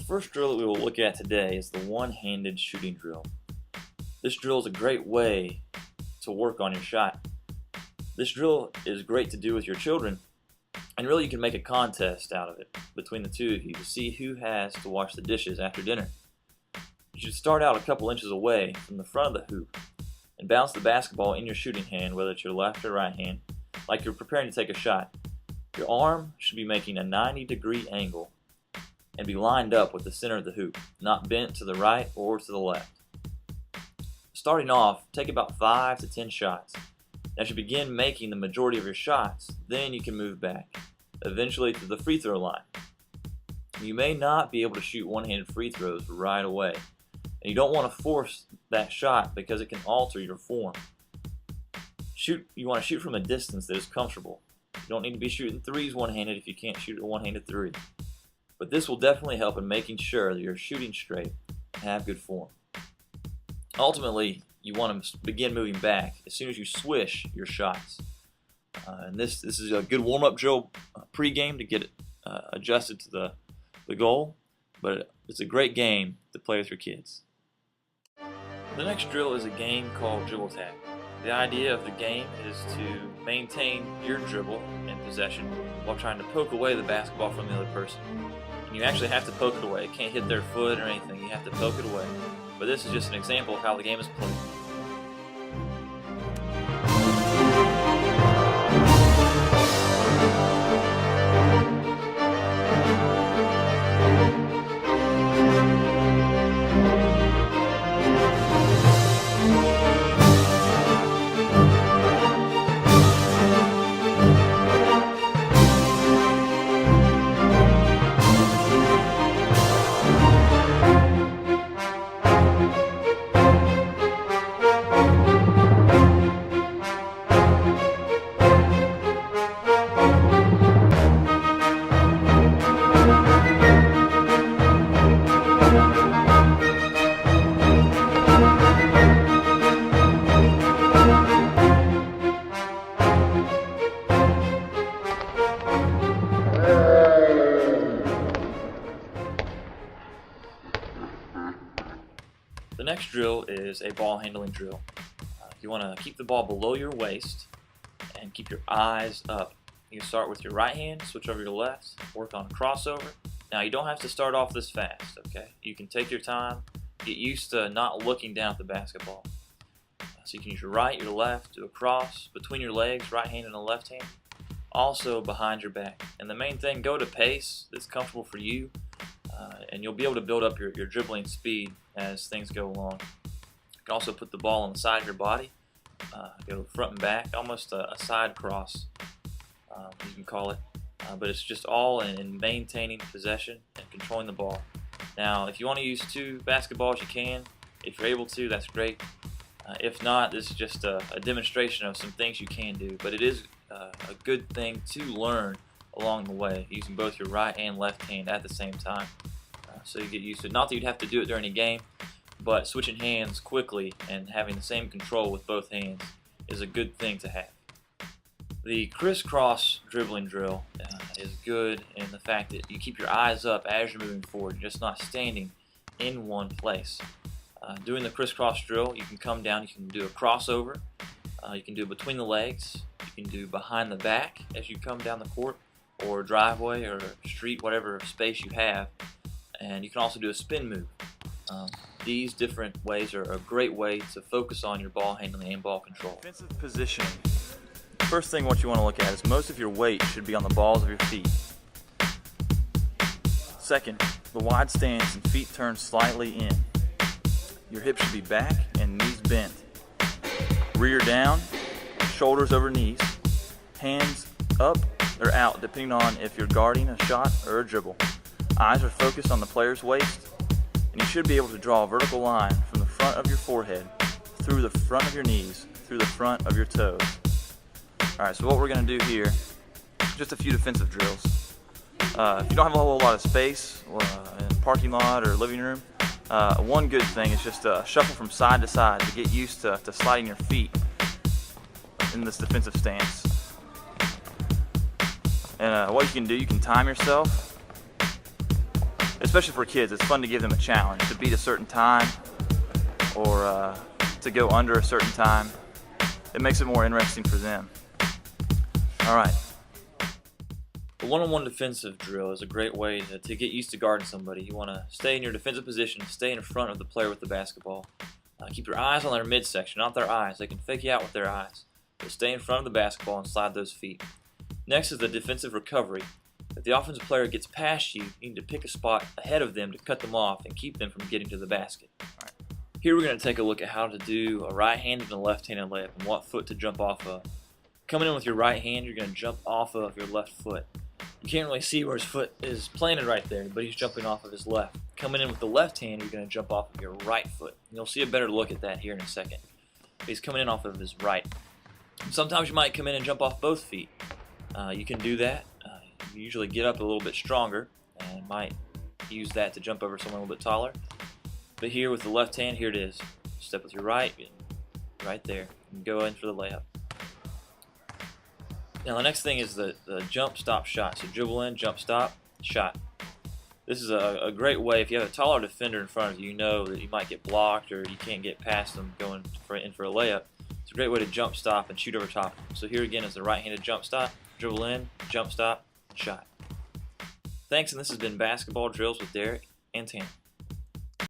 first drill that we will look at today is the one-handed shooting drill. This drill is a great way to work on your shot. This drill is great to do with your children, and really you can make a contest out of it between the two of you to see who has to wash the dishes after dinner. You should start out a couple inches away from the front of the hoop and bounce the basketball in your shooting hand, whether it's your left or right hand, like you're preparing to take a shot. Your arm should be making a 90-degree angle and be lined up with the center of the hoop, not bent to the right or to the left. Starting off, take about 5 to 10 shots. As you begin making the majority of your shots, then you can move back, eventually to the free throw line. You may not be able to shoot one-handed free throws right away, and you don't want to force that shot because it can alter your form. You want to shoot from a distance that is comfortable. You don't need to be shooting threes one-handed if you can't shoot a one-handed three. But this will definitely help in making sure that you're shooting straight and have good form. Ultimately, you want to begin moving back as soon as you swish your shots. And this is a good warm-up drill pre-game to get it adjusted to the goal, but it's a great game to play with your kids. The next drill is a game called dribble tag. The idea of the game is to maintain your dribble and possession while trying to poke away the basketball from the other person. And you actually have to poke it away. It can't hit their foot or anything. You have to poke it away. But this is just an example of how the game is played. The next drill is a ball handling drill. You want to keep the ball below your waist and keep your eyes up. You start with your right hand, switch over to your left, work on a crossover. Now you don't have to start off this fast, okay? You can take your time, get used to not looking down at the basketball. So you can use your right, your left, do a cross between your legs, right hand and the left hand, also behind your back. And the main thing, go to pace that's comfortable for you, and you'll be able to build up your dribbling speed as things go along. You can also put the ball on the side of your body, go front and back, almost a side cross, you can call it. But it's just all in maintaining possession and controlling the ball. Now, if you want to use 2 basketballs, you can. If you're able to, that's great. If not, this is just a demonstration of some things you can do. But it is a good thing to learn along the way, using both your right and left hand at the same time. So you get used to it. Not that you'd have to do it during a game, but switching hands quickly and having the same control with both hands is a good thing to have. The crisscross dribbling drill is good in the fact that you keep your eyes up as you're moving forward, just not standing in one place. Doing the crisscross drill, you can come down, you can do a crossover, you can do it between the legs, you can do behind the back as you come down the court, or driveway or street, whatever space you have, and you can also do a spin move. These different ways are a great way to focus on your ball handling and ball control. Defensive positioning. First thing what you want to look at is most of your weight should be on the balls of your feet. Second, the wide stance and feet turned slightly in. Your hips should be back and knees bent. Rear down, shoulders over knees, hands up or out depending on if you're guarding a shot or a dribble. Eyes are focused on the player's waist, and you should be able to draw a vertical line from the front of your forehead, through the front of your knees, through the front of your toes. Alright, so what we're going to do here, just a few defensive drills. If you don't have a whole lot of space in a parking lot or living room, one good thing is just shuffle from side to side to get used to sliding your feet in this defensive stance. And what you can do, you can time yourself especially for kids, it's fun to give them a challenge to beat a certain time or to go under a certain time. It makes it more interesting for them. All right. The one-on-one defensive drill is a great way to get used to guarding somebody. You want to stay in your defensive position, stay in front of the player with the basketball. Keep your eyes on their midsection, not their eyes. They can fake you out with their eyes. But stay in front of the basketball and slide those feet. Next is the defensive recovery. If the offensive player gets past you, you need to pick a spot ahead of them to cut them off and keep them from getting to the basket. Here we're going to take a look at how to do a right-handed and a left-handed layup and what foot to jump off of. Coming in with your right hand, you're going to jump off of your left foot. You can't really see where his foot is planted right there, but he's jumping off of his left. Coming in with the left hand, you're going to jump off of your right foot. You'll see a better look at that here in a second. He's coming in off of his right. Sometimes you might come in and jump off both feet. You can do that. You usually get up a little bit stronger and might use that to jump over someone a little bit taller. But here with the left hand, here it is. Step with your right, right there, and go in for the layup. Now the next thing is the jump, stop, shot. So dribble in, jump, stop, shot. This is a great way. If you have a taller defender in front of you, you know that you might get blocked or you can't get past them going in for a layup. It's a great way to jump, stop, and shoot over top of them. So here again is the right-handed jump stop, dribble in, jump stop, shot. Thanks, and this has been Basketball Drills with Derek and Tanner.